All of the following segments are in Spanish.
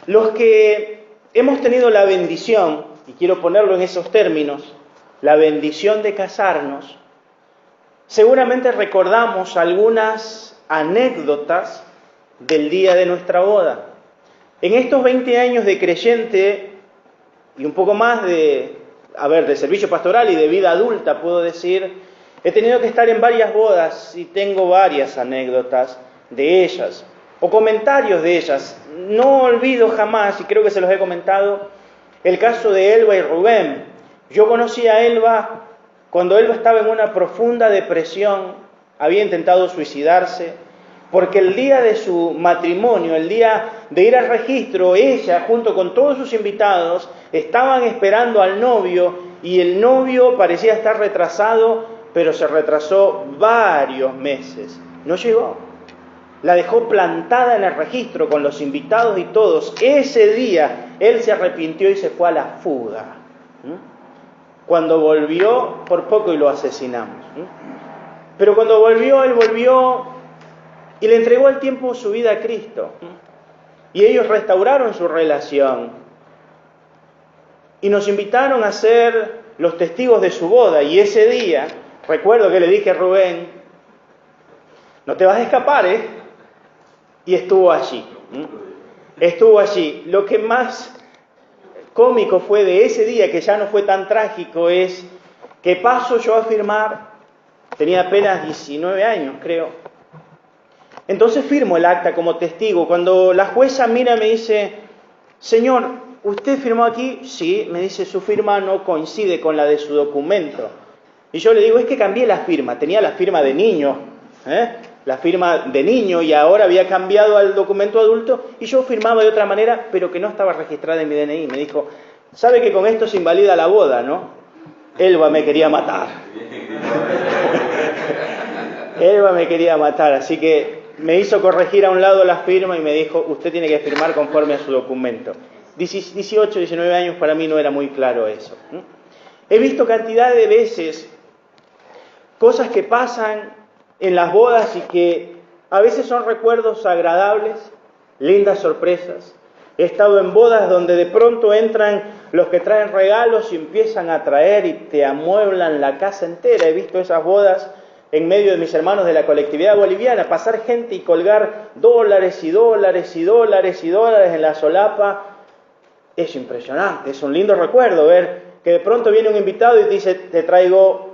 Los que hemos tenido la bendición, y quiero ponerlo en esos términos, la bendición de casarnos, seguramente recordamos algunas anécdotas del día de nuestra boda. En estos 20 años de creyente y un poco más de servicio pastoral y de vida adulta, puedo decir, he tenido que estar en varias bodas y tengo varias anécdotas de ellas, o comentarios de ellas. No olvido jamás, y creo que se los he comentado, el caso de Elba y Rubén. Yo conocí a Elba cuando Elba estaba en una profunda depresión, había intentado suicidarse, porque el día de su matrimonio, el día de ir al registro, ella, junto con todos sus invitados, estaban esperando al novio, y el novio parecía estar retrasado, pero se retrasó varios meses. No llegó. La dejó plantada en el registro con los invitados y todos. Ese día él se arrepintió y se fue a la fuga. Cuando volvió, por poco y lo asesinamos. Pero cuando volvió, él volvió y le entregó al tiempo su vida a Cristo. Y ellos restauraron su relación. Y nos invitaron a ser los testigos de su boda. Y ese día, recuerdo que le dije a Rubén, no te vas a escapar, ¿eh? Y estuvo allí. Estuvo allí. Lo que más cómico fue de ese día, que ya no fue tan trágico, es que paso yo a firmar, tenía apenas 19 años, creo. Entonces firmo el acta como testigo. Cuando la jueza mira me dice, señor, ¿usted firmó aquí? Sí, me dice, su firma no coincide con la de su documento. Y yo le digo, es que cambié la firma, tenía la firma de niño, la firma de niño, y ahora había cambiado al documento adulto, y yo firmaba de otra manera, pero que no estaba registrada en mi DNI. Me dijo, ¿sabe que con esto se invalida la boda, no? Elba me quería matar. Elba me quería matar, así que me hizo corregir a un lado la firma y me dijo, usted tiene que firmar conforme a su documento. 18, 19 años para mí no era muy claro eso. He visto cantidad de veces cosas que pasan en las bodas y que a veces son recuerdos agradables, lindas sorpresas. He estado en bodas donde de pronto entran los que traen regalos y empiezan a traer y te amueblan la casa entera. He visto esas bodas en medio de mis hermanos de la colectividad boliviana, pasar gente y colgar dólares y dólares y dólares y dólares en la solapa. Es impresionante, es un lindo recuerdo ver que de pronto viene un invitado y te dice, te traigo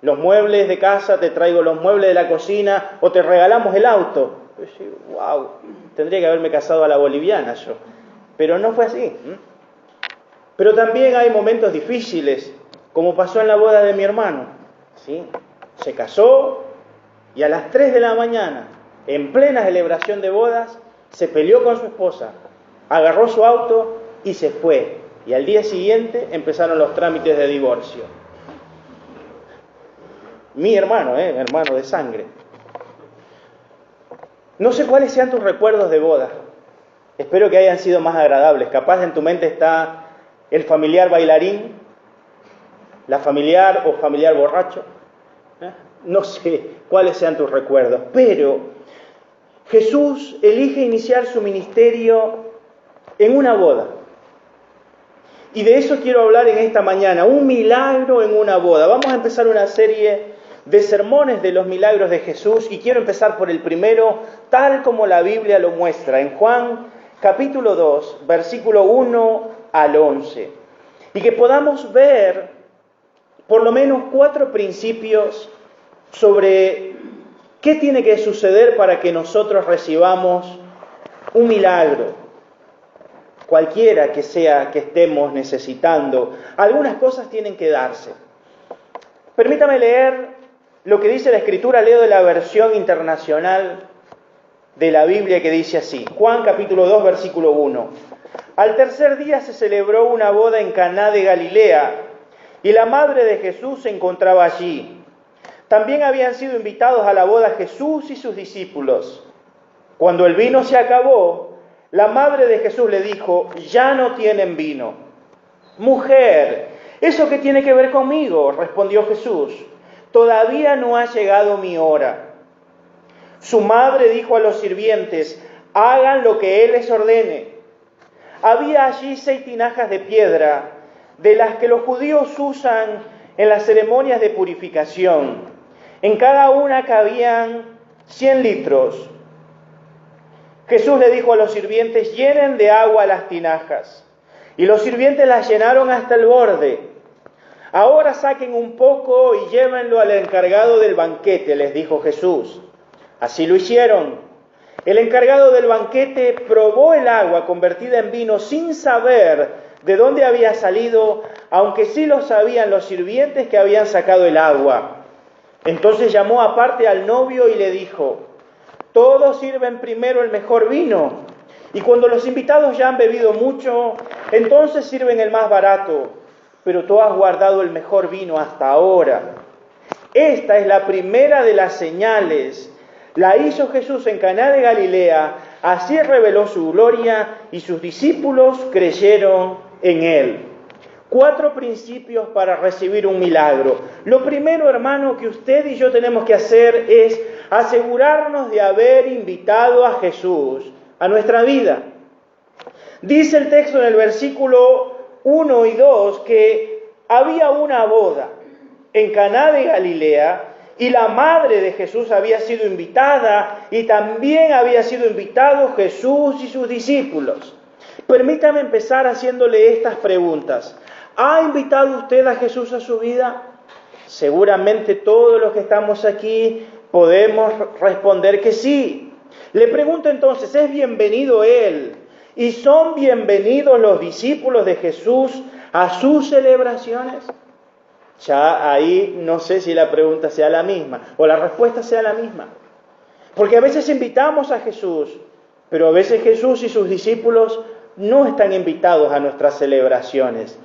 los muebles de casa, te traigo los muebles de la cocina, o te regalamos el auto. Yo digo, wow, tendría que haberme casado a la boliviana yo. Pero no fue así. Pero también hay momentos difíciles, como pasó en la boda de mi hermano. ¿Sí? Se casó y a las 3 de la mañana, en plena celebración de bodas, se peleó con su esposa, agarró su auto y se fue. Y al día siguiente empezaron los trámites de divorcio. Mi hermano, hermano de sangre. No sé cuáles sean tus recuerdos de boda. Espero que hayan sido más agradables. Capaz en tu mente está el familiar bailarín, la familiar o familiar borracho. No sé cuáles sean tus recuerdos, pero Jesús elige iniciar su ministerio en una boda. Y de eso quiero hablar en esta mañana, un milagro en una boda. Vamos a empezar una serie de sermones de los milagros de Jesús y quiero empezar por el primero, tal como la Biblia lo muestra, en Juan capítulo 2, versículo 1 al 11. Y que podamos ver por lo menos 4 principios sobre qué tiene que suceder para que nosotros recibamos un milagro, cualquiera que sea que estemos necesitando. Algunas cosas tienen que darse. Permítame leer lo que dice la Escritura. Leo de la versión internacional de la Biblia, que dice así, Juan capítulo 2, versículo 1. Al tercer día se celebró una boda en Caná de Galilea, y la madre de Jesús se encontraba allí. También habían sido invitados a la boda Jesús y sus discípulos. Cuando el vino se acabó, la madre de Jesús le dijo, ya no tienen vino. Mujer, ¿eso qué tiene que ver conmigo?, respondió Jesús. Todavía no ha llegado mi hora. Su madre dijo a los sirvientes, hagan lo que Él les ordene. había allí 6 tinajas de piedra, de las que los judíos usan en las ceremonias de purificación. En cada una cabían 100 litros. Jesús le dijo a los sirvientes: llenen de agua las tinajas. Y los sirvientes las llenaron hasta el borde. Ahora saquen un poco y llévenlo al encargado del banquete, les dijo Jesús. Así lo hicieron. El encargado del banquete probó el agua convertida en vino sin saber de dónde había salido, aunque sí lo sabían los sirvientes que habían sacado el agua. Entonces llamó aparte al novio y le dijo: todos sirven primero el mejor vino, y cuando los invitados ya han bebido mucho, entonces sirven el más barato, pero tú has guardado el mejor vino hasta ahora. Esta es la primera de las señales. La hizo Jesús en Caná de Galilea, así reveló su gloria y sus discípulos creyeron en él. 4 principios para recibir un milagro. Lo primero, hermano, que usted y yo tenemos que hacer es asegurarnos de haber invitado a Jesús a nuestra vida. Dice el texto en el versículo 1 y 2 que había una boda en Caná de Galilea y la madre de Jesús había sido invitada y también había sido invitado Jesús y sus discípulos. Permítame empezar haciéndole estas preguntas. ¿Ha invitado usted a Jesús a su vida? Seguramente todos los que estamos aquí podemos responder que sí. Le pregunto entonces, ¿es bienvenido Él? ¿Y son bienvenidos los discípulos de Jesús a sus celebraciones? Ya ahí no sé si la pregunta sea la misma o la respuesta sea la misma. Porque a veces invitamos a Jesús, pero a veces Jesús y sus discípulos no están invitados a nuestras celebraciones.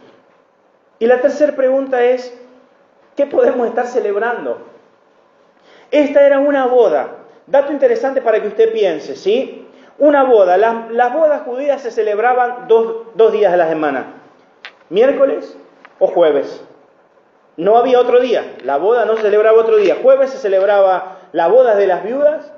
Y la tercera pregunta es, ¿qué podemos estar celebrando? Esta era una boda. Dato interesante para que usted piense, ¿sí? Una boda. Las bodas judías se celebraban dos días a la semana. Miércoles o jueves. No había otro día. La boda no se celebraba otro día. Jueves se celebraba las bodas de las viudas,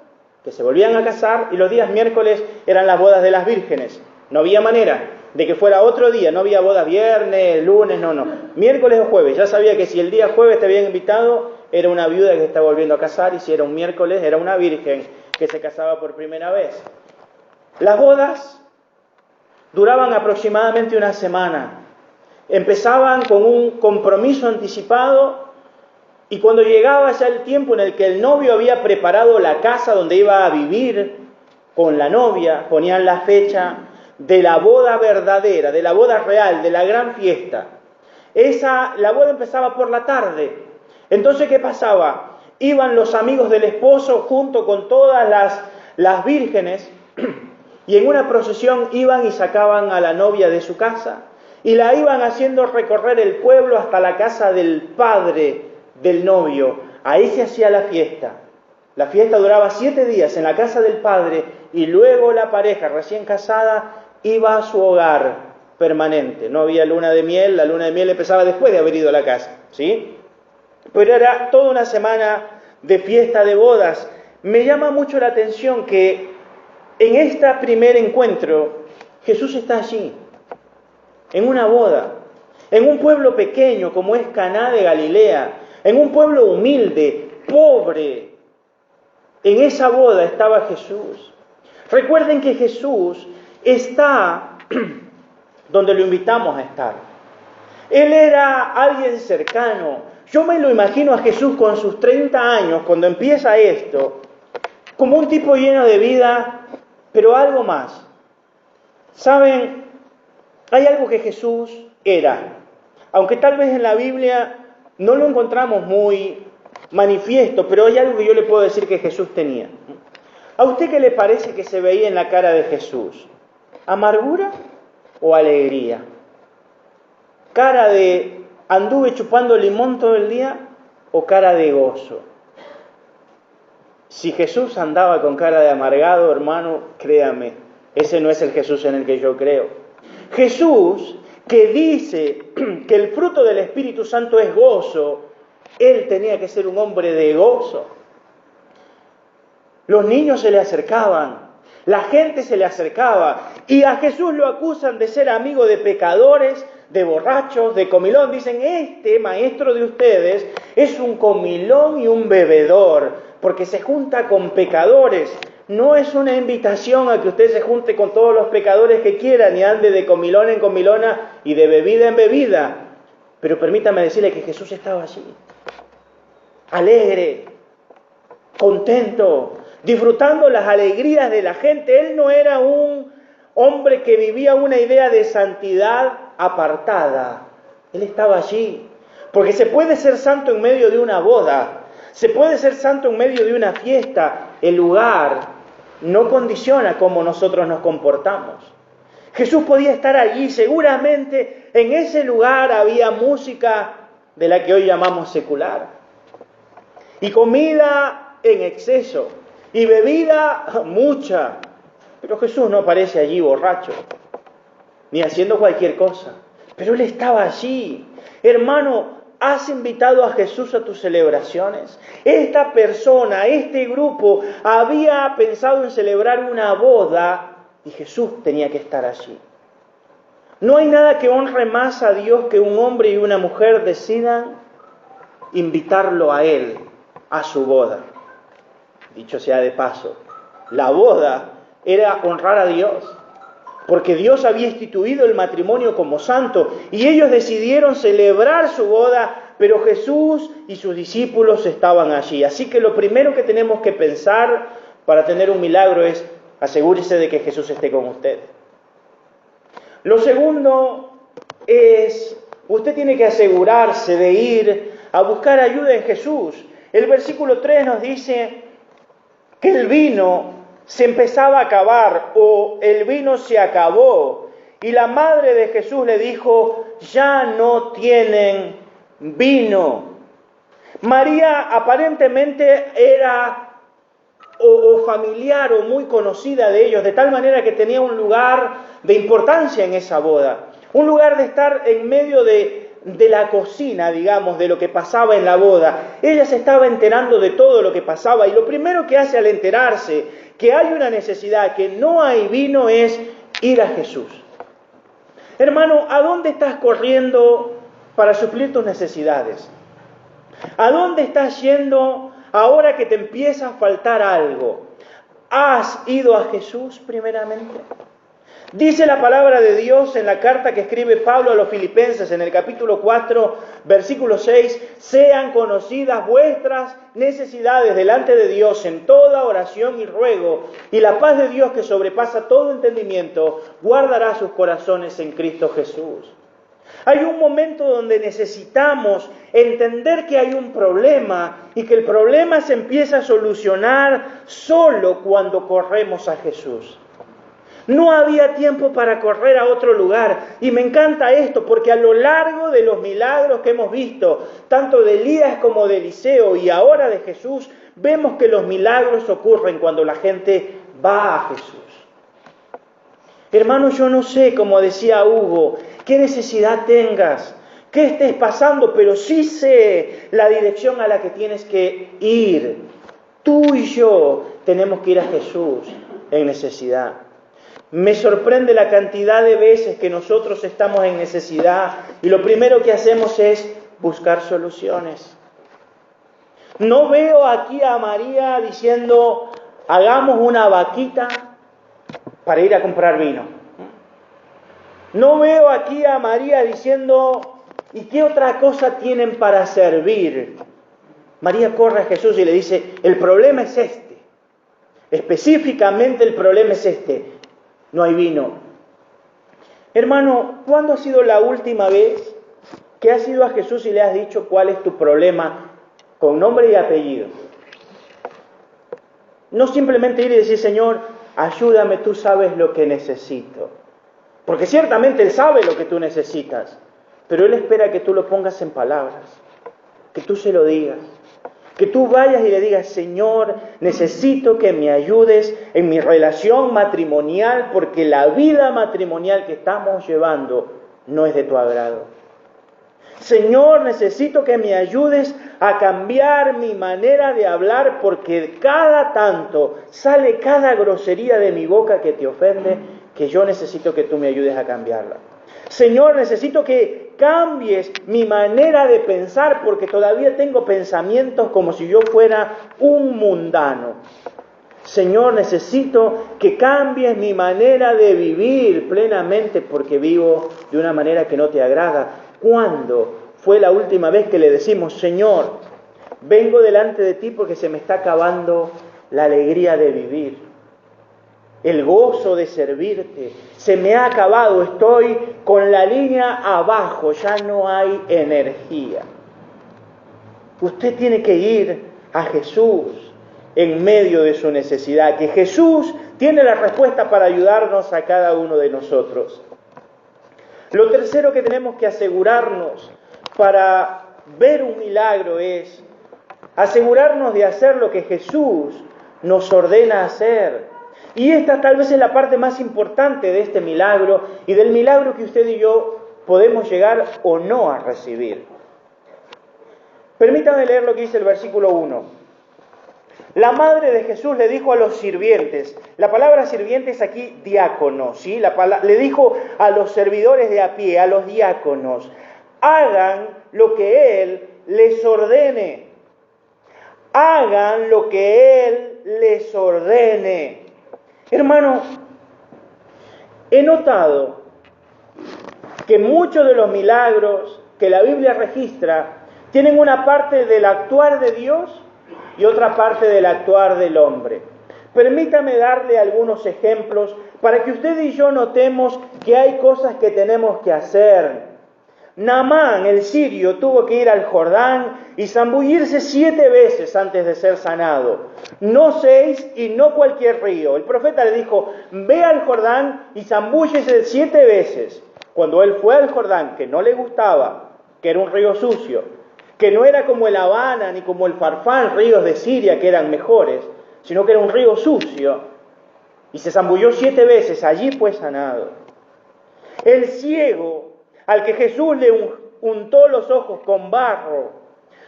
que se volvían a casar, y los días miércoles eran las bodas de las vírgenes. No había manera de que fuera otro día. No había boda viernes, lunes, no. Miércoles o jueves. Ya sabía que si el día jueves te habían invitado, era una viuda que se estaba volviendo a casar, y si era un miércoles, era una virgen que se casaba por primera vez. Las bodas duraban aproximadamente una semana. Empezaban con un compromiso anticipado, y cuando llegaba ya el tiempo en el que el novio había preparado la casa donde iba a vivir con la novia, ponían la fecha de la boda verdadera, de la boda real, de la gran fiesta. La boda empezaba por la tarde. Entonces, ¿qué pasaba? Iban los amigos del esposo junto con todas las vírgenes, y en una procesión iban y sacaban a la novia de su casa y la iban haciendo recorrer el pueblo hasta la casa del padre del novio. Ahí se hacía la fiesta. La fiesta duraba 7 días en la casa del padre, y luego la pareja recién casada iba a su hogar permanente. No había luna de miel. La luna de miel empezaba después de haber ido a la casa, ¿sí? Pero era toda una semana de fiesta de bodas. Me llama mucho la atención que en este primer encuentro Jesús está allí, en una boda, en un pueblo pequeño como es Caná de Galilea, en un pueblo humilde, pobre. En esa boda estaba Jesús. Recuerden que Jesús está donde lo invitamos a estar. Él era alguien cercano. Yo me lo imagino a Jesús con sus 30 años, cuando empieza esto, como un tipo lleno de vida, pero algo más. ¿Saben? Hay algo que Jesús era, aunque tal vez en la Biblia no lo encontramos muy manifiesto, pero hay algo que yo le puedo decir que Jesús tenía. ¿A usted qué le parece que se veía en la cara de Jesús? ¿Amargura o alegría? ¿Cara de anduve chupando limón todo el día o cara de gozo? Si Jesús andaba con cara de amargado, hermano, créame, ese no es el Jesús en el que yo creo. Jesús, que dice que el fruto del Espíritu Santo es gozo, Él tenía que ser un hombre de gozo. Los niños se le acercaban, La gente se le acercaba y a Jesús lo acusan de ser amigo de pecadores, de borrachos, de comilón. Dicen, este maestro de ustedes es un comilón y un bebedor, porque se junta con pecadores. No es una invitación a que usted se junte con todos los pecadores que quieran y ande de comilón en comilona y de bebida en bebida. Pero permítame decirle que Jesús estaba allí, alegre, contento, disfrutando las alegrías de la gente. Él no era un hombre que vivía una idea de santidad apartada. Él estaba allí, porque se puede ser santo en medio de una boda, se puede ser santo en medio de una fiesta. El lugar no condiciona cómo nosotros nos comportamos. Jesús podía estar allí, seguramente en ese lugar había música de la que hoy llamamos secular, y comida en exceso, y bebida mucha, pero Jesús no aparece allí borracho, ni haciendo cualquier cosa, pero Él estaba allí. Hermano, ¿has invitado a Jesús a tus celebraciones? Esta persona, este grupo, había pensado en celebrar una boda y Jesús tenía que estar allí. No hay nada que honre más a Dios que un hombre y una mujer decidan invitarlo a Él, a su boda. Dicho sea de paso, la boda era honrar a Dios, porque Dios había instituido el matrimonio como santo y ellos decidieron celebrar su boda, pero Jesús y sus discípulos estaban allí. Así que lo primero que tenemos que pensar para tener un milagro es asegúrese de que Jesús esté con usted. Lo segundo es, usted tiene que asegurarse de ir a buscar ayuda en Jesús. El versículo 3 nos dice que el vino se empezaba a acabar, o el vino se acabó, y la madre de Jesús le dijo, ya no tienen vino. María aparentemente era o familiar o muy conocida de ellos, de tal manera que tenía un lugar de importancia en esa boda, un lugar de estar en medio de la cocina, digamos, de lo que pasaba en la boda. Ella se estaba enterando de todo lo que pasaba, y lo primero que hace al enterarse que hay una necesidad, que no hay vino, es ir a Jesús. Hermano, ¿a dónde estás corriendo para suplir tus necesidades? ¿A dónde estás yendo ahora que te empieza a faltar algo? ¿Has ido a Jesús primeramente? Dice la palabra de Dios en la carta que escribe Pablo a los Filipenses en el capítulo 4, versículo 6, sean conocidas vuestras necesidades delante de Dios en toda oración y ruego, y la paz de Dios que sobrepasa todo entendimiento, guardará sus corazones en Cristo Jesús. Hay un momento donde necesitamos entender que hay un problema y que el problema se empieza a solucionar solo cuando corremos a Jesús. No había tiempo para correr a otro lugar. Y me encanta esto porque a lo largo de los milagros que hemos visto, tanto de Elías como de Eliseo y ahora de Jesús, vemos que los milagros ocurren cuando la gente va a Jesús. Hermano, yo no sé, como decía Hugo, qué necesidad tengas, qué estés pasando, pero sí sé la dirección a la que tienes que ir. Tú y yo tenemos que ir a Jesús en necesidad. Me sorprende la cantidad de veces que nosotros estamos en necesidad y lo primero que hacemos es buscar soluciones. No veo aquí a María diciendo, hagamos una vaquita para ir a comprar vino. No veo aquí a María diciendo, ¿y qué otra cosa tienen para servir? María corre a Jesús y le dice, el problema es este. Específicamente el problema es este. No hay vino. Hermano, ¿cuándo ha sido la última vez que has ido a Jesús y le has dicho cuál es tu problema con nombre y apellido? No simplemente ir y decir, Señor, ayúdame, tú sabes lo que necesito. Porque ciertamente Él sabe lo que tú necesitas, pero Él espera que tú lo pongas en palabras, que tú se lo digas. Que tú vayas y le digas, Señor, necesito que me ayudes en mi relación matrimonial porque la vida matrimonial que estamos llevando no es de tu agrado. Señor, necesito que me ayudes a cambiar mi manera de hablar porque cada tanto sale cada grosería de mi boca que te ofende, que yo necesito que tú me ayudes a cambiarla. Señor, necesito que cambies mi manera de pensar porque todavía tengo pensamientos como si yo fuera un mundano. Señor, necesito que cambies mi manera de vivir plenamente porque vivo de una manera que no te agrada. ¿Cuándo fue la última vez que le decimos, Señor, vengo delante de ti porque se me está acabando la alegría de vivir, el gozo de servirte, se me ha acabado, estoy con la línea abajo, ya no hay energía? Usted tiene que ir a Jesús en medio de su necesidad, que Jesús tiene la respuesta para ayudarnos a cada uno de nosotros. Lo tercero que tenemos que asegurarnos para ver un milagro es asegurarnos de hacer lo que Jesús nos ordena hacer. Y esta tal vez es la parte más importante de este milagro y del milagro que usted y yo podemos llegar o no a recibir. Permítanme leer lo que dice el versículo 1. La madre de Jesús le dijo a los sirvientes, la palabra sirvientes aquí diácono, ¿sí? Le dijo a los servidores de a pie, a los diáconos, hagan lo que Él les ordene. Hagan lo que Él les ordene. Hermano, he notado que muchos de los milagros que la Biblia registra tienen una parte del actuar de Dios y otra parte del actuar del hombre. Permítame darle algunos ejemplos para que usted y yo notemos que hay cosas que tenemos que hacer. Naamán, el sirio, tuvo que ir al Jordán y zambullirse 7 veces antes de ser sanado. No 6 y no cualquier río. El profeta le dijo, ve al Jordán y zambúllese 7 veces. Cuando él fue al Jordán, que no le gustaba, que era un río sucio, que no era como el Habana ni como el Farfán, ríos de Siria que eran mejores, sino que era un río sucio, y se zambulló 7 veces, allí fue sanado. El ciego, al que Jesús le untó los ojos con barro,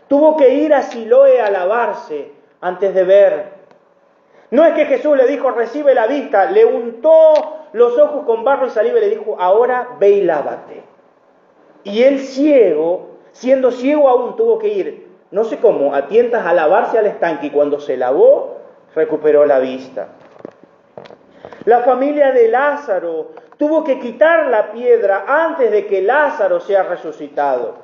tuvo que ir a Siloé a lavarse antes de ver. No es que Jesús le dijo, recibe la vista, le untó los ojos con barro y saliva y le dijo, ahora ve y lávate. Y el ciego, siendo ciego aún, tuvo que ir, no sé cómo, a tientas a lavarse al estanque, y cuando se lavó, recuperó la vista. La familia de Lázaro tuvo que quitar la piedra antes de que Lázaro sea resucitado.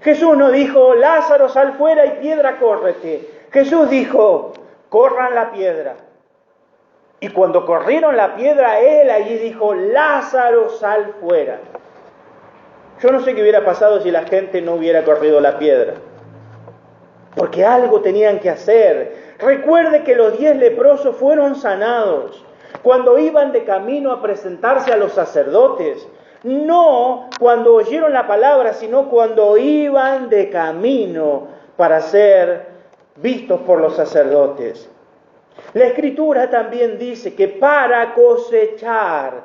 Jesús no dijo, Lázaro, sal fuera y piedra, córrete. Jesús dijo, corran la piedra. Y cuando corrieron la piedra, él allí dijo, Lázaro, sal fuera. Yo no sé qué hubiera pasado si la gente no hubiera corrido la piedra. Porque algo tenían que hacer. Recuerde que los 10 leprosos fueron sanados cuando iban de camino a presentarse a los sacerdotes. No cuando oyeron la palabra, sino cuando iban de camino para ser vistos por los sacerdotes. La Escritura también dice que para cosechar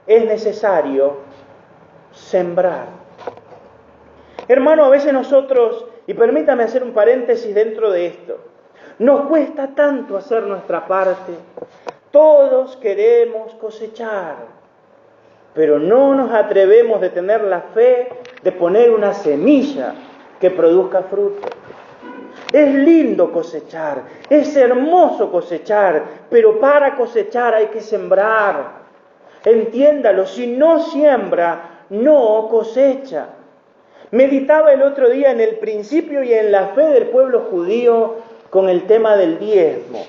es necesario sembrar. Hermano, a veces nosotros, y permítame hacer un paréntesis dentro de esto, nos cuesta tanto hacer nuestra parte. Todos queremos cosechar, pero no nos atrevemos de tener la fe de poner una semilla que produzca fruto. Es lindo cosechar, es hermoso cosechar, pero para cosechar hay que sembrar. Entiéndalo, si no siembra, no cosecha. Meditaba el otro día en el principio y en la fe del pueblo judío con el tema del diezmo.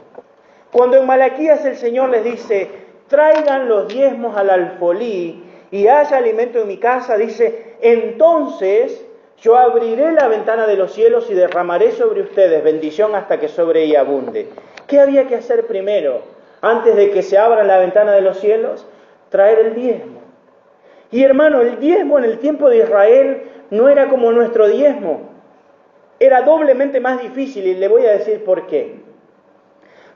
Cuando en Malaquías el Señor les dice, traigan los diezmos al alfolí y haya alimento en mi casa, dice, entonces yo abriré la ventana de los cielos y derramaré sobre ustedes bendición hasta que sobre y abunde. ¿Qué había que hacer primero? Antes de que se abra la ventana de los cielos, traer el diezmo. Y hermano, el diezmo en el tiempo de Israel no era como nuestro diezmo. Era doblemente más difícil y le voy a decir por qué.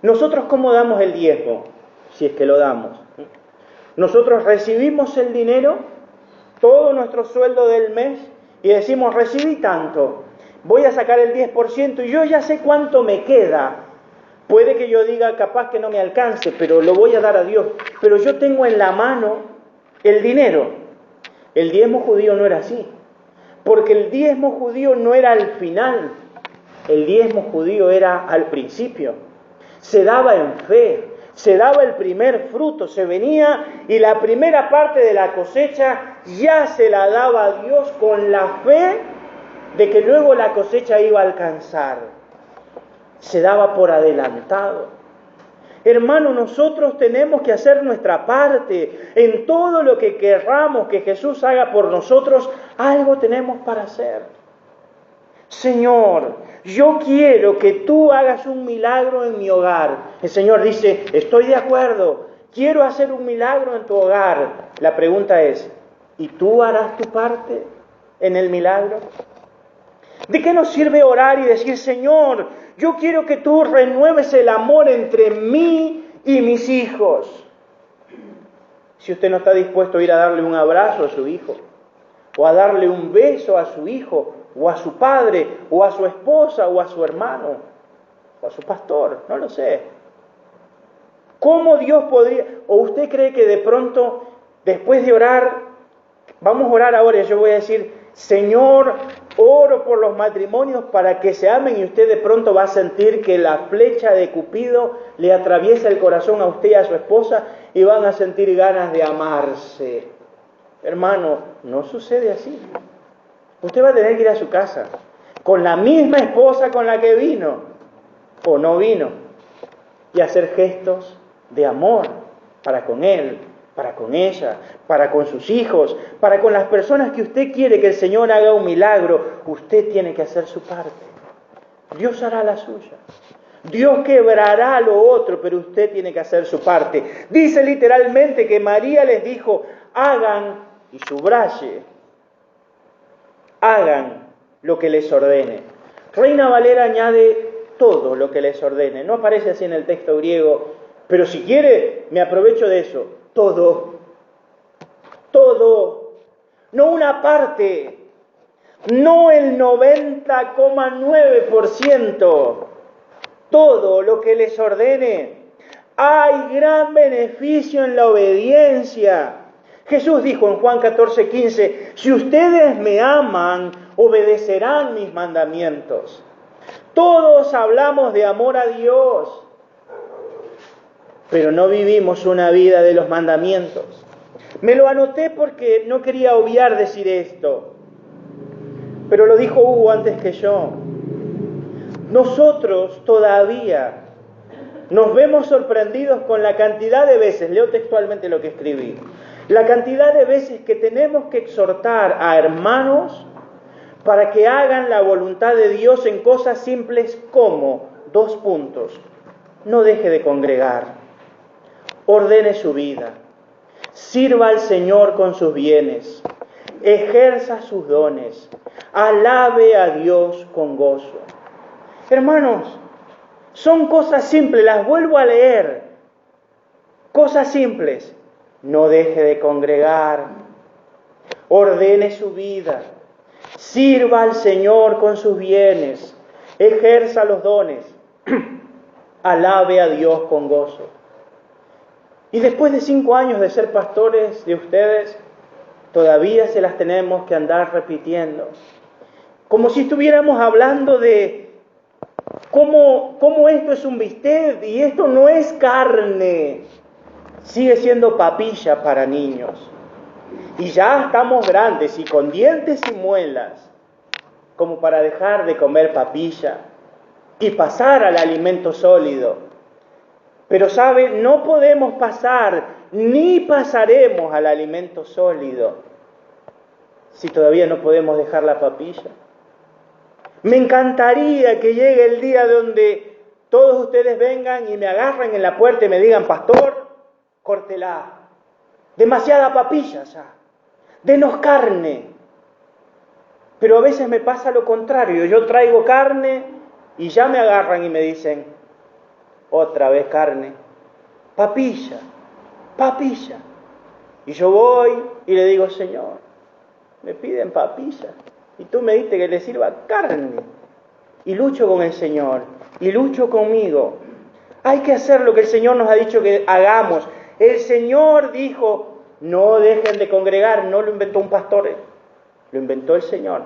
Nosotros, ¿cómo damos el diezmo? Si es que lo damos. Nosotros recibimos el dinero, todo nuestro sueldo del mes, y decimos, recibí tanto, voy a sacar el 10% y yo ya sé cuánto me queda. Puede que yo diga, capaz que no me alcance, pero lo voy a dar a Dios. Pero yo tengo en la mano el dinero. El diezmo judío no era así, porque el diezmo judío no era al final, el diezmo judío era al principio. Se daba en fe, se daba el primer fruto, se venía y la primera parte de la cosecha ya se la daba a Dios con la fe de que luego la cosecha iba a alcanzar. Se daba por adelantado. Hermano, nosotros tenemos que hacer nuestra parte. En todo lo que querramos que Jesús haga por nosotros, algo tenemos para hacer. Señor, yo quiero que tú hagas un milagro en mi hogar. El Señor dice, estoy de acuerdo, quiero hacer un milagro en tu hogar. La pregunta es, ¿y tú harás tu parte en el milagro? ¿De qué nos sirve orar y decir, Señor, yo quiero que tú renueves el amor entre mí y mis hijos? Si usted no está dispuesto a ir a darle un abrazo a su hijo, o a darle un beso a su hijo, o a su padre, o a su esposa, o a su hermano, o a su pastor, no lo sé. ¿Cómo Dios podría? ¿O usted cree que de pronto, después de orar, vamos a orar ahora, yo voy a decir, Señor, oro por los matrimonios para que se amen, y usted de pronto va a sentir que la flecha de Cupido le atraviesa el corazón a usted y a su esposa y van a sentir ganas de amarse? Hermano, no sucede así. Usted va a tener que ir a su casa con la misma esposa con la que vino o no vino y hacer gestos de amor para con él, para con ella, para con sus hijos, para con las personas que usted quiere que el Señor haga un milagro. Usted tiene que hacer su parte. Dios hará la suya. Dios quebrará lo otro, pero usted tiene que hacer su parte. Dice literalmente que María les dijo, hagan, y subraye, hagan lo que les ordene. Reina Valera añade todo lo que les ordene. No aparece así en el texto griego, pero si quiere, me aprovecho de eso. Todo, no una parte, no el 90,9%, todo lo que les ordene. Hay gran beneficio en la obediencia. Jesús dijo en Juan 14:15, si ustedes me aman, obedecerán mis mandamientos. Todos hablamos de amor a Dios, pero no vivimos una vida de los mandamientos. Me lo anoté porque no quería obviar decir esto, pero lo dijo Hugo antes que yo. Nosotros todavía nos vemos sorprendidos con la cantidad de veces, leo textualmente lo que escribí, la cantidad de veces que tenemos que exhortar a hermanos para que hagan la voluntad de Dios en cosas simples como, 2 puntos, no deje de congregar, ordene su vida, sirva al Señor con sus bienes, ejerza sus dones, alabe a Dios con gozo. Hermanos, son cosas simples, las vuelvo a leer. Cosas simples. No deje de congregar, ordene su vida, sirva al Señor con sus bienes, ejerza los dones, alabe a Dios con gozo. Y después de 5 años de ser pastores de ustedes, todavía se las tenemos que andar repitiendo. Como si estuviéramos hablando de cómo esto es un bistec y esto no es carne. Sigue siendo papilla para niños. Y ya estamos grandes y con dientes y muelas, como para dejar de comer papilla y pasar al alimento sólido. Pero ¿sabe? No podemos pasar, ni pasaremos al alimento sólido, si todavía no podemos dejar la papilla. Me encantaría que llegue el día donde todos ustedes vengan y me agarren en la puerta y me digan, pastor, córtela. Demasiada papilla ya. Denos carne. Pero a veces me pasa lo contrario. Yo traigo carne y ya me agarran y me dicen, otra vez carne. Papilla. Y yo voy y le digo, Señor, me piden papilla. y tú me diste que le sirva carne. Y lucho con el Señor, y lucho conmigo. Hay que hacer lo que el Señor nos ha dicho que hagamos. El Señor dijo, no dejen de congregar, no lo inventó un pastor, lo inventó el Señor.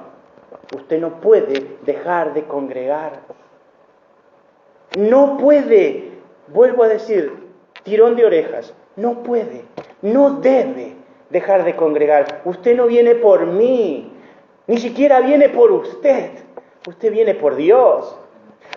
Usted no puede dejar de congregar. No puede, vuelvo a decir, tirón de orejas, no puede, no debe dejar de congregar. Usted no viene por mí, ni siquiera viene por usted, usted viene por Dios.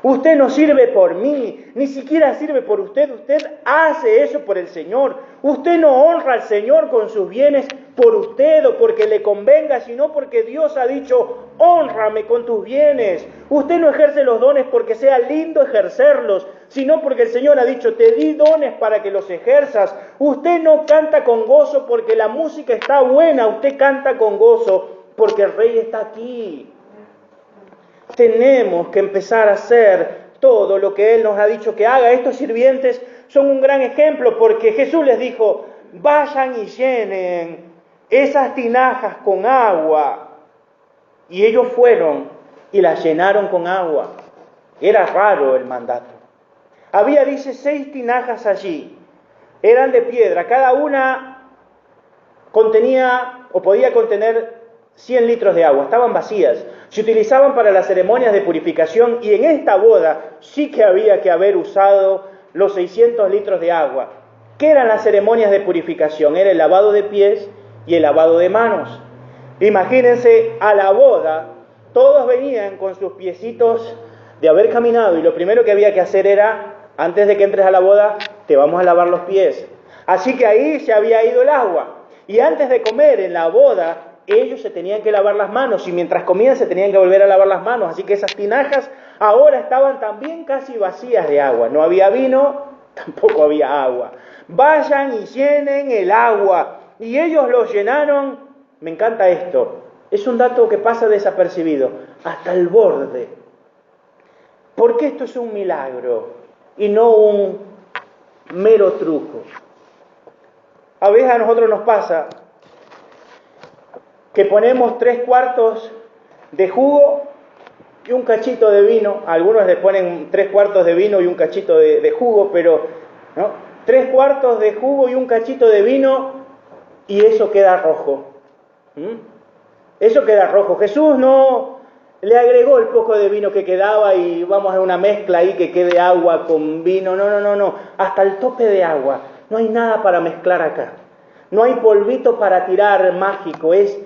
Usted no sirve por mí, ni siquiera sirve por usted. Usted hace eso por el Señor. Usted no honra al Señor con sus bienes por usted o porque le convenga, sino porque Dios ha dicho, hónrame con tus bienes. Usted no ejerce los dones porque sea lindo ejercerlos, sino porque el Señor ha dicho, te di dones para que los ejerzas. Usted no canta con gozo porque la música está buena, usted canta con gozo porque el Rey está aquí. Tenemos que empezar a hacer todo lo que Él nos ha dicho que haga. Estos sirvientes son un gran ejemplo porque Jesús les dijo, vayan y llenen esas tinajas con agua. Y ellos fueron y las llenaron con agua. Era raro el mandato. Había, dice, 6 tinajas allí. Eran de piedra. Cada una contenía o podía contener 100 litros de agua, estaban vacías, se utilizaban para las ceremonias de purificación y en esta boda sí que había que haber usado los 600 litros de agua. ¿Qué eran las ceremonias de purificación? Era el lavado de pies y el lavado de manos. Imagínense, a la boda, todos venían con sus piecitos de haber caminado y lo primero que había que hacer era, antes de que entres a la boda, te vamos a lavar los pies. Así que ahí se había ido el agua. Y antes de comer en la boda, ellos se tenían que lavar las manos y mientras comían se tenían que volver a lavar las manos. Así que esas tinajas ahora estaban también casi vacías de agua. No había vino, tampoco había agua. Vayan y llenen el agua. Y ellos lo llenaron. Me encanta esto. Es un dato que pasa desapercibido. Hasta el borde. Porque esto es un milagro y no un mero truco. A veces a nosotros nos pasa que ponemos 3/4 de jugo y un cachito de vino. Algunos le ponen 3/4 de vino y un cachito de jugo, pero ¿no? 3/4 de jugo y un cachito de vino y eso queda rojo. Eso queda rojo. Jesús no le agregó el poco de vino que quedaba y vamos a una mezcla ahí que quede agua con vino. No. Hasta el tope de agua. No hay nada para mezclar acá. No hay polvito para tirar mágico. Es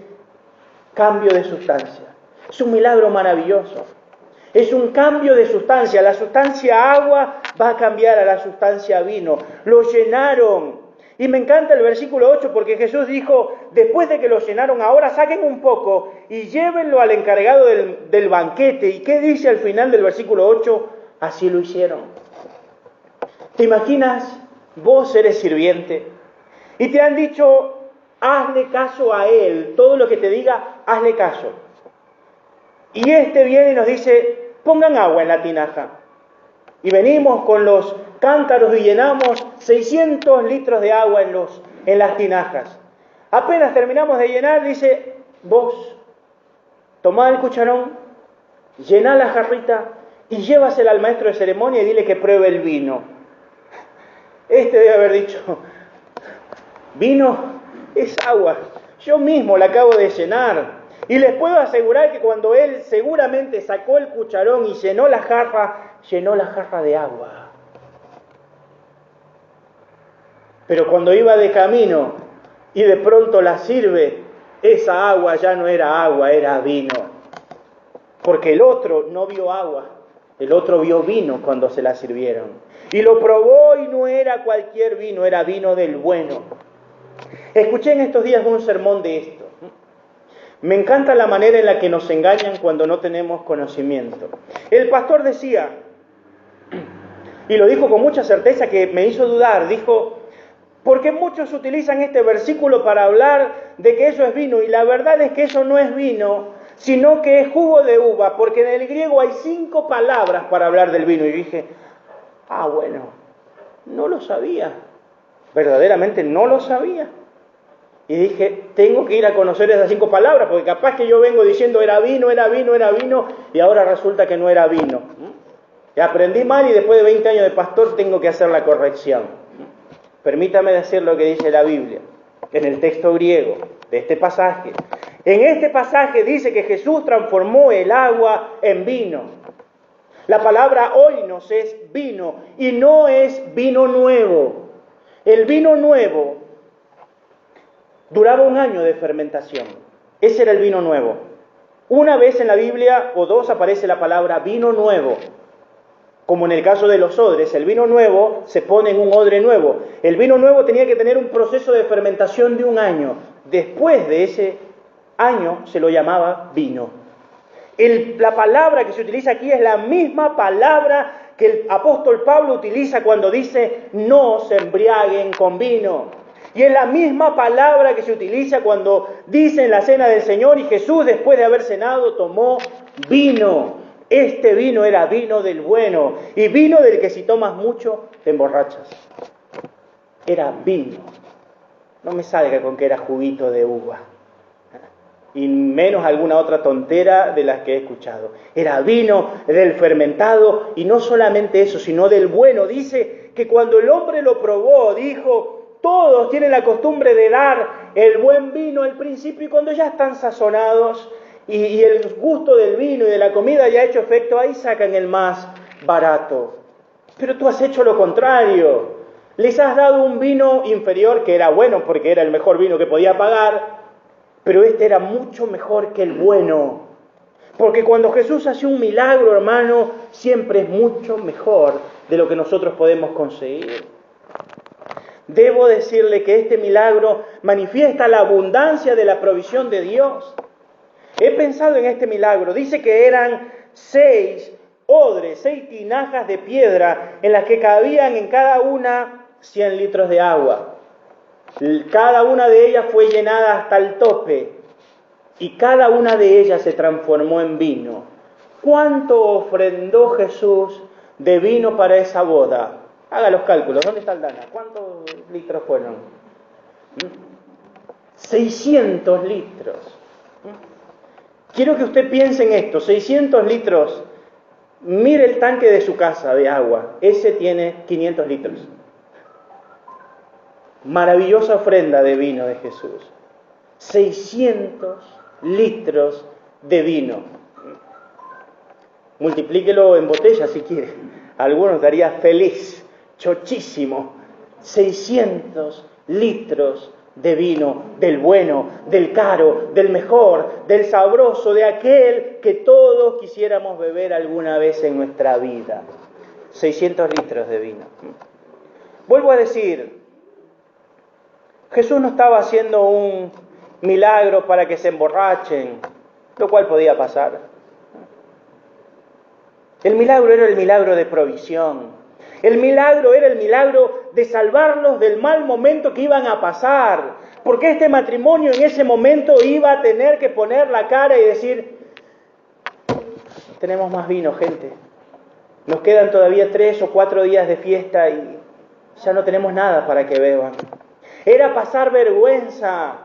cambio de sustancia. Es un milagro maravilloso. Es un cambio de sustancia. La sustancia agua va a cambiar a la sustancia vino. Lo llenaron. Y me encanta el versículo 8 porque Jesús dijo, después de que lo llenaron, ahora saquen un poco y llévenlo al encargado del banquete. ¿Y qué dice al final del versículo 8? Así lo hicieron. ¿Te imaginas? Vos eres sirviente y te han dicho, hazle caso a él, todo lo que te diga, hazle caso. Y este viene y nos dice, pongan agua en la tinaja. Y venimos con los cántaros y llenamos 600 litros de agua en las tinajas. Apenas terminamos de llenar, dice, vos, tomá el cucharón, llená la jarrita y llévasela al maestro de ceremonia y dile que pruebe el vino. Este debe haber dicho, vino es agua, yo mismo la acabo de llenar. Y les puedo asegurar que cuando él seguramente sacó el cucharón y llenó la jarra de agua. Pero cuando iba de camino y de pronto la sirve, esa agua ya no era agua, era vino. Porque el otro no vio agua, el otro vio vino cuando se la sirvieron. Y lo probó y no era cualquier vino, era vino del bueno. Escuché en estos días un sermón de esto. Me encanta la manera en la que nos engañan cuando no tenemos conocimiento. El pastor decía, y lo dijo con mucha certeza que me hizo dudar, dijo, porque muchos utilizan este versículo para hablar de que eso es vino, y la verdad es que eso no es vino, sino que es jugo de uva, porque en el griego hay 5 palabras para hablar del vino. Y dije, bueno, no lo sabía, verdaderamente no lo sabía. Y dije, tengo que ir a conocer esas 5 palabras, porque capaz que yo vengo diciendo era vino, y ahora resulta que no era vino. Y aprendí mal y después de 20 años de pastor tengo que hacer la corrección. Permítame decir lo que dice la Biblia, en el texto griego de este pasaje. En este pasaje dice que Jesús transformó el agua en vino. La palabra oinos es vino, y no es vino nuevo. El vino nuevo duraba 1 año de fermentación. Ese era el vino nuevo. Una vez en la Biblia o 2 aparece la palabra vino nuevo. Como en el caso de los odres, el vino nuevo se pone en un odre nuevo. El vino nuevo tenía que tener un proceso de fermentación de 1 año. Después de ese año se lo llamaba vino. La palabra que se utiliza aquí es la misma palabra que el apóstol Pablo utiliza cuando dice no se embriaguen con vino. Y es la misma palabra que se utiliza cuando dice en la cena del Señor y Jesús después de haber cenado tomó vino. Este vino era vino del bueno y vino del que si tomas mucho te emborrachas. Era vino. No me salga con que era juguito de uva. Y menos alguna otra tontera de las que he escuchado. Era vino del fermentado y no solamente eso, sino del bueno. Dice que cuando el hombre lo probó, dijo, todos tienen la costumbre de dar el buen vino al principio y cuando ya están sazonados y el gusto del vino y de la comida ya ha hecho efecto, ahí sacan el más barato. Pero tú has hecho lo contrario. Les has dado un vino inferior que era bueno porque era el mejor vino que podía pagar, pero este era mucho mejor que el bueno. Porque cuando Jesús hace un milagro, hermano, siempre es mucho mejor de lo que nosotros podemos conseguir. Debo decirle que este milagro manifiesta la abundancia de la provisión de Dios. He pensado en este milagro. Dice que eran 6 odres, 6 tinajas de piedra en las que cabían en cada una 100 litros de agua. Cada una de ellas fue llenada hasta el tope y cada una de ellas se transformó en vino. ¿Cuánto ofrendó Jesús de vino para esa boda? Haga los cálculos. ¿Dónde está el Dana? ¿Cuántos litros fueron? 600 litros. Quiero que usted piense en esto. 600 litros. Mire el tanque de su casa de agua. Ese tiene 500 litros. Maravillosa ofrenda de vino de Jesús. 600 litros de vino. Multiplíquelo en botella si quiere. A algunos daría feliz. Chochísimo, 600 litros de vino, del bueno, del caro, del mejor, del sabroso, de aquel que todos quisiéramos beber alguna vez en nuestra vida. 600 litros de vino. Vuelvo a decir, Jesús no estaba haciendo un milagro para que se emborrachen, lo cual podía pasar. El milagro era el milagro de provisión. El milagro era el milagro de salvarlos del mal momento que iban a pasar. Porque este matrimonio en ese momento iba a tener que poner la cara y decir, tenemos más vino, gente. Nos quedan todavía 3 o 4 días de fiesta y ya no tenemos nada para que beban. Era pasar vergüenza.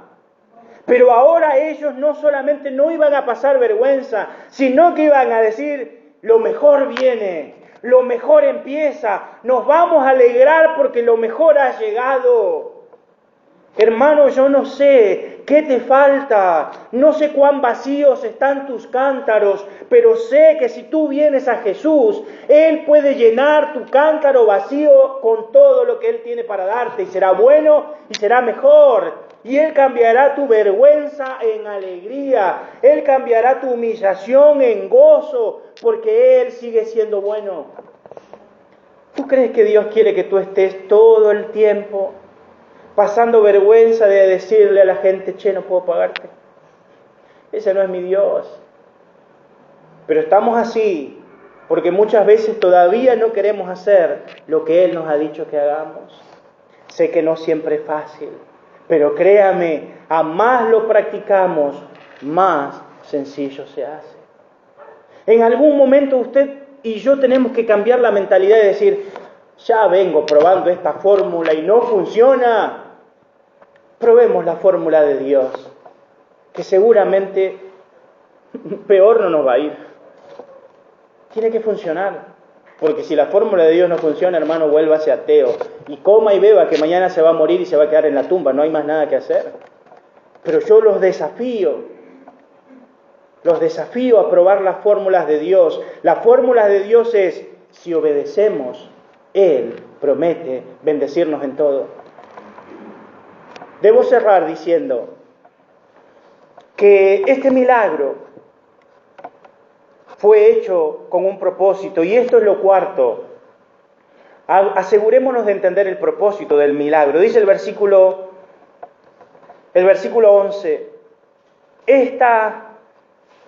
Pero ahora ellos no solamente no iban a pasar vergüenza, sino que iban a decir, lo mejor viene. Lo mejor empieza, nos vamos a alegrar porque lo mejor ha llegado. Hermano, yo no sé qué te falta, no sé cuán vacíos están tus cántaros, pero sé que si tú vienes a Jesús, Él puede llenar tu cántaro vacío con todo lo que Él tiene para darte y será bueno y será mejor. Y Él cambiará tu vergüenza en alegría, Él cambiará tu humillación en gozo, porque Él sigue siendo bueno. ¿Tú crees que Dios quiere que tú estés todo el tiempo pasando vergüenza de decirle a la gente, che, no puedo pagarte? Ese no es mi Dios. Pero estamos así porque muchas veces todavía no queremos hacer lo que Él nos ha dicho que hagamos. Sé que no siempre es fácil, pero créame, a más lo practicamos, más sencillo se hace. En algún momento usted y yo tenemos que cambiar la mentalidad de decir, ya vengo probando esta fórmula y no funciona. Probemos la fórmula de Dios, que seguramente peor no nos va a ir. Tiene que funcionar, porque si la fórmula de Dios no funciona, hermano, vuélvase ateo y coma y beba, que mañana se va a morir y se va a quedar en la tumba, no hay más nada que hacer. Pero yo los desafío a probar las fórmulas de Dios. La fórmula de Dios es, si obedecemos, Él promete bendecirnos en todo. Debo cerrar diciendo que este milagro fue hecho con un propósito, y esto es lo cuarto. Asegurémonos de entender el propósito del milagro. Dice el versículo 11, esta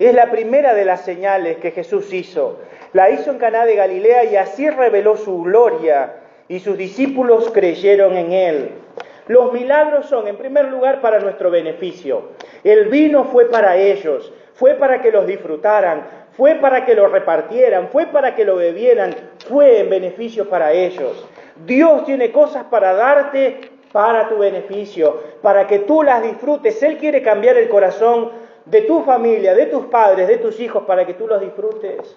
es la primera de las señales que Jesús hizo. La hizo en Caná de Galilea y así reveló su gloria y sus discípulos creyeron en Él. Los milagros son, en primer lugar, para nuestro beneficio. El vino fue para ellos, fue para que los disfrutaran, fue para que lo repartieran, fue para que lo bebieran, fue en beneficio para ellos. Dios tiene cosas para darte para tu beneficio, para que tú las disfrutes. Él quiere cambiar el corazón de tu familia, de tus padres, de tus hijos, para que tú los disfrutes.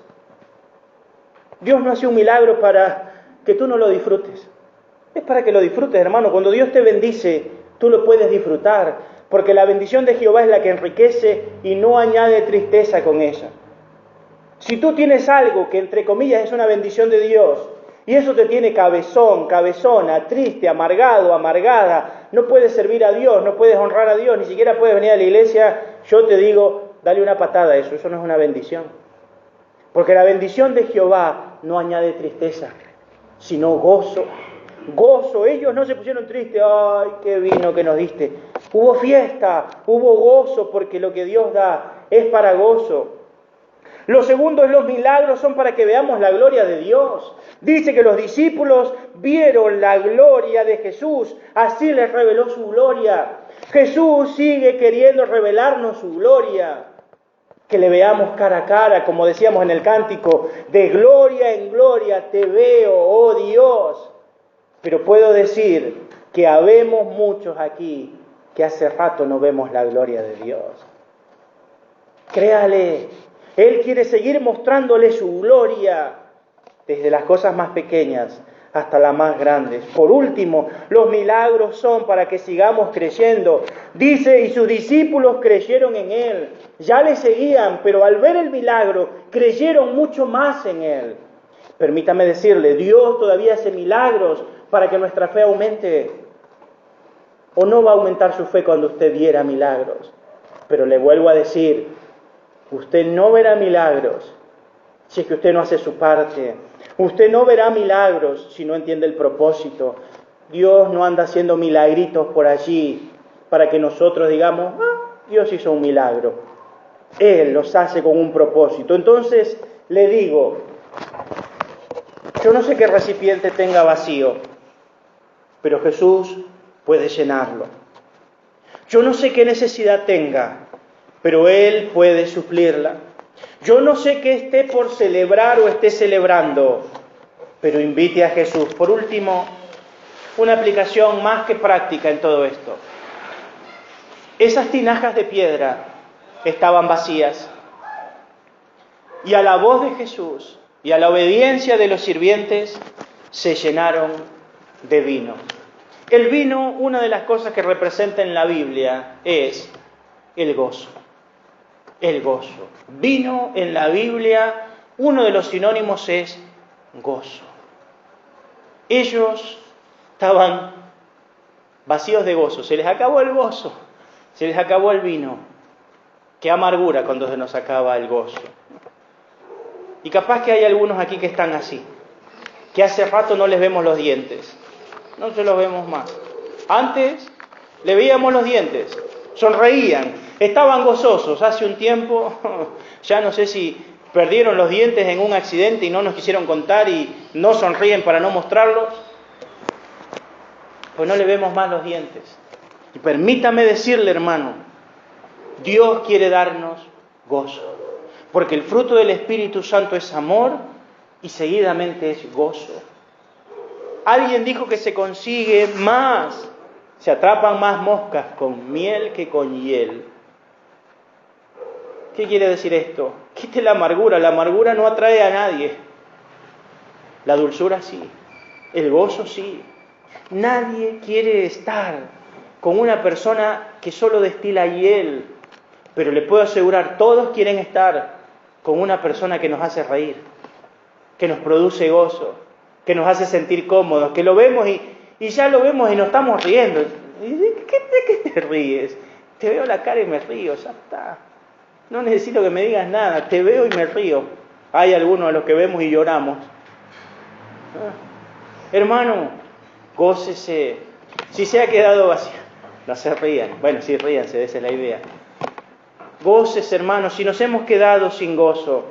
Dios no hace un milagro para que tú no lo disfrutes. Es para que lo disfrutes, hermano. Cuando Dios te bendice, tú lo puedes disfrutar, porque la bendición de Jehová es la que enriquece y no añade tristeza con ella. Si tú tienes algo que, entre comillas, es una bendición de Dios, y eso te tiene cabezón, cabezona, triste, amargado, amargada, no puedes servir a Dios, no puedes honrar a Dios, ni siquiera puedes venir a la iglesia, yo te digo, dale una patada a eso no es una bendición. Porque la bendición de Jehová no añade tristeza, sino gozo. Gozo, ellos no se pusieron tristes, ay, qué vino que nos diste. Hubo fiesta, hubo gozo, porque lo que Dios da es para gozo. Lo segundo es los milagros son para que veamos la gloria de Dios. Dice que los discípulos vieron la gloria de Jesús, así les reveló su gloria. Jesús sigue queriendo revelarnos su gloria, que le veamos cara a cara, como decíamos en el cántico, de gloria en gloria te veo, oh Dios. Pero puedo decir que habemos muchos aquí que hace rato no vemos la gloria de Dios. Créale, Él quiere seguir mostrándole su gloria, desde las cosas más pequeñas hasta las más grandes. Por último, los milagros son para que sigamos creyendo. Dice, y sus discípulos creyeron en Él. Ya le seguían, pero al ver el milagro, creyeron mucho más en Él. Permítame decirle, Dios todavía hace milagros para que nuestra fe aumente. ¿O no va a aumentar su fe cuando usted viera milagros? Pero le vuelvo a decir, usted no verá milagros si es que usted no hace su parte. Usted no verá milagros si no entiende el propósito. Dios no anda haciendo milagritos por allí para que nosotros digamos, Dios hizo un milagro. Él los hace con un propósito. Entonces le digo, yo no sé qué recipiente tenga vacío, pero Jesús puede llenarlo. Yo no sé qué necesidad tenga, pero Él puede suplirla. Yo no sé qué esté por celebrar o esté celebrando, pero invite a Jesús. Por último, una aplicación más que práctica en todo esto. Esas tinajas de piedra estaban vacías, y a la voz de Jesús y a la obediencia de los sirvientes se llenaron de vino. El vino, una de las cosas que representa en la Biblia es el gozo. El gozo. Vino en la Biblia, uno de los sinónimos es gozo. Ellos estaban vacíos de gozo, se les acabó el gozo, se les acabó el vino. Qué amargura cuando se nos acaba el gozo. Y capaz que hay algunos aquí que están así, que hace rato no les vemos los dientes, no se los vemos más. Antes le veíamos los dientes, sonreían, estaban gozosos. Hace un tiempo, ya no sé si perdieron los dientes en un accidente y no nos quisieron contar y no sonríen para no mostrarlos, pues no le vemos más los dientes. Y permítame decirle, hermano, Dios quiere darnos gozo, porque el fruto del Espíritu Santo es amor y seguidamente es gozo. Alguien dijo que se consigue más Se atrapan más moscas con miel que con hiel. ¿Qué quiere decir esto? Quite la amargura. La amargura no atrae a nadie. La dulzura sí. El gozo sí. Nadie quiere estar con una persona que solo destila hiel. Pero le puedo asegurar, todos quieren estar con una persona que nos hace reír, que nos produce gozo, que nos hace sentir cómodos, que lo vemos y ya lo vemos y nos estamos riendo. ¿De qué te ríes? Te veo la cara y me río, ya está. No necesito que me digas nada, te veo y me río. Hay algunos a los que vemos y lloramos. Hermano, gócese. Si se ha quedado vacío, no se rían. Bueno, sí, ríanse, esa es la idea. Gócese, hermano, si nos hemos quedado sin gozo.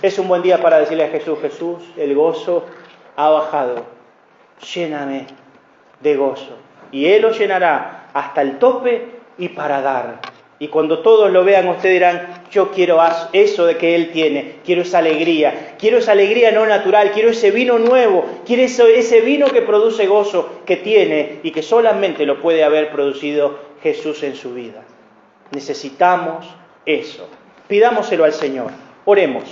Es un buen día para decirle a Jesús, Jesús, el gozo ha bajado. Lléname de gozo. Y Él os llenará hasta el tope y para dar. Y cuando todos lo vean, ustedes dirán, yo quiero eso de que Él tiene, quiero esa alegría no natural, quiero ese vino nuevo, quiero ese vino que produce gozo que tiene y que solamente lo puede haber producido Jesús en su vida. Necesitamos eso. Pidámoselo al Señor. Oremos.